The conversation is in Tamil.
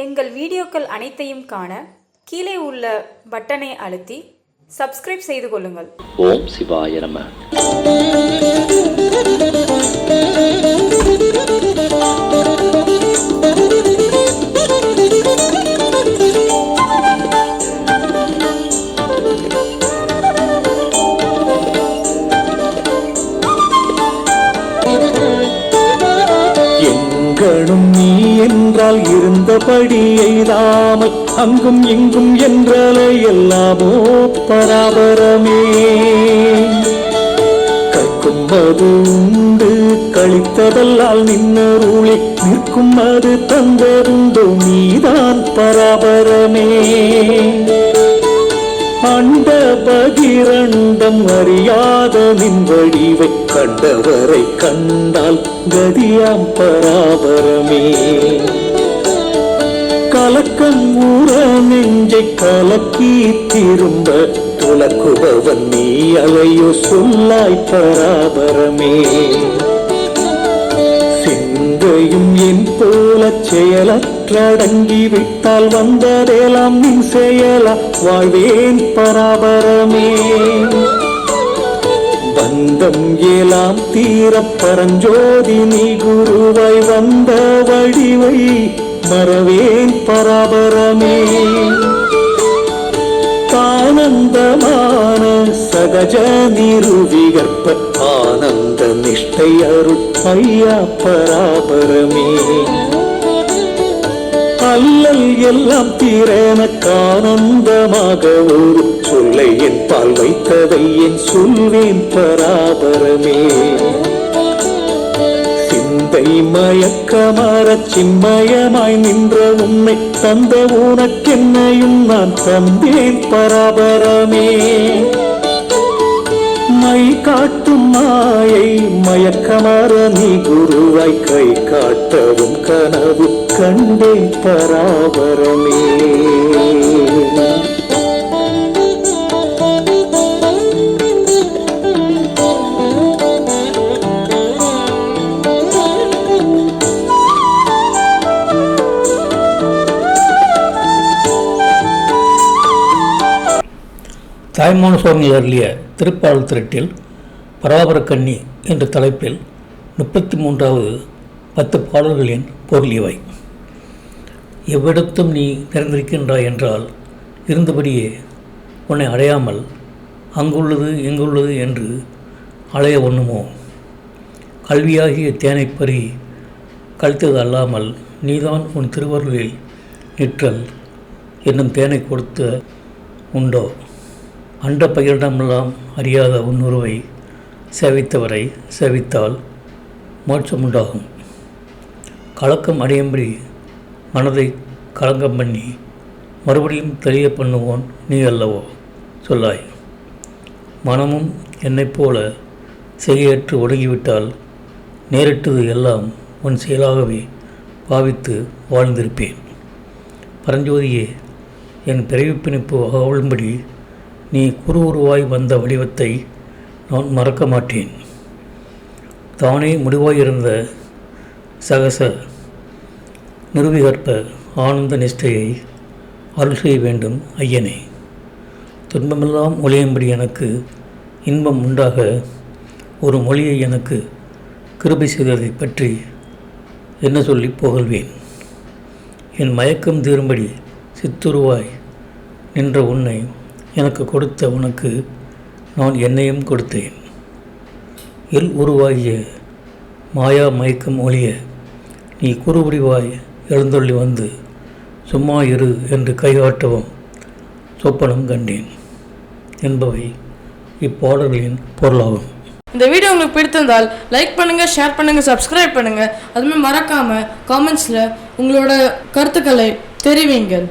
எங்கள் வீடியோக்கள் அனைத்தையும் காண கீழே உள்ள பட்டனை அழுத்தி சப்ஸ்கிரைப் செய்து கொள்ளுங்கள். ஓம் சிவாய நம. எங்கனும் நீ என்றால் இருந்தபடி எய்தாமல் அங்கும் இங்கும் என்றாலே எல்லாமோ பராபரமே. கற்கும் அது உண்டு கழித்ததல்லால் நின்னருளி நிற்கும் அது தந்தருண்டோ நீதான் பராபரமே. அண்ட பகிரண்டம் அறியாத நின் வடிவை கண்டவரை கண்டால் கதியாம் பராபரமே. கலக்கம் ஊற நெஞ்சை கலக்கி திரும்ப துலக்குபவன் நீ அலையோ சொல்லாய் பராபரமே. சிந்தையும் என் போல செயலற்றடங்கி விட்டால் வந்ததேலாம் நின் செயலா வாழ்வேன் பராபரமே. பந்தம் ஏலாம் தீர பரஞ்சோதி நீ குருவாய் வந்த வடிவை மறவேன் பராபரமே. ஆனந்தமான சகஜ நிருவிகற்ப ஆனந்த நிஷ்டை அருள் ஐயா பராபரமே. அல்லல் எல்லாம் தீரனக்கு ஆனந்தமாக ஒரு சொல்லை என் பால் வைத்ததை என் சொல்வேன் பராபரமே. சிந்தை மயக்கமாற சின்மயமாய் நின்ற உன்னை தந்த உனக்கென்னையும் நான் தந்தேன் பராபரமே. மை காட்டும் மாயை மயக்கமாற நீ குருவாய் கை காட்டவும் கனவு கண்டேன் பராபரமே. தாய்மான சுவாமி அருளிய திருப்பாடல் திரட்டில் பராபரக்கண்ணி என்ற தலைப்பில் 33வது 10 பாடல்களின் பொருள் இவை. எவ்விடத்தும் நீ நிறைந்திருக்கின்றாய் என்றால் இருந்தபடியே உன்னை அடையாமல் அங்குள்ளது எங்குள்ளது என்று அலைய ஒண்ணுமோ? கல்வியாகிய தேனை பறி கழித்தது அல்லாமல் நீதான் உன் திருவருளில் நிற்றல் என்னும் தேனை கொடுத்த உண்டோ? அண்ட பகிரிடமெல்லாம் அறியாத உன்னுருவை சேவித்தவரை சேவித்தால் மோட்சம் உண்டாகும். கலக்கம் அடையும்படி மனதை கலங்கம் பண்ணி மறுபடியும் தெரிய பண்ணுவோன் நீ அல்லவோ சொல்லாய். மனமும் என்னைப் போல செய்கையற்று ஒடுங்கிவிட்டால் நேரிட்டது எல்லாம் உன் செயலாகவே பாவித்து வாழ்ந்திருப்பேன். பரஞ்சோதியே, என் பிறவிப்பிணிப்பு அகழும்படி நீ குருவுருவாய் வந்த வடிவத்தை நான் மறக்க மாட்டேன். தானே முடிவாயிருந்த சகச நிருவிகற்ப ஆனந்த நிஷ்டையை அருள் செய்ய வேண்டும் ஐயனே. துன்பமெல்லாம் ஒளியும்படி எனக்கு இன்பம் உண்டாக ஒரு மொழியை எனக்கு கிருபை செய்ததை பற்றி என்ன சொல்லி புகழ்வேன்? என் மயக்கம் தீரும்படி சித்துருவாய் நின்ற உன்னை எனக்கு கொடுத்த உனக்கு நான் என்னையும் கொடுத்தேன். உருவாகிய மாயா மயக்கம் ஒழிய நீ குறுபுரிவாய் எழுந்தொள்ளி வந்து சும்மா இரு என்று கைகாட்டவும் சொப்பனம் கண்டேன் என்பவை இப்பாடல்களின் பொருளாகும். இந்த வீடியோ உங்களுக்கு பிடித்திருந்தால் லைக் பண்ணுங்க, ஷேர் பண்ணுங்க, சப்ஸ்கிரைப் பண்ணுங்க. அதுமாதிரி மறக்காம காமெண்ட்ஸ்ல உங்களோட கருத்துக்களை தெரிவிங்க.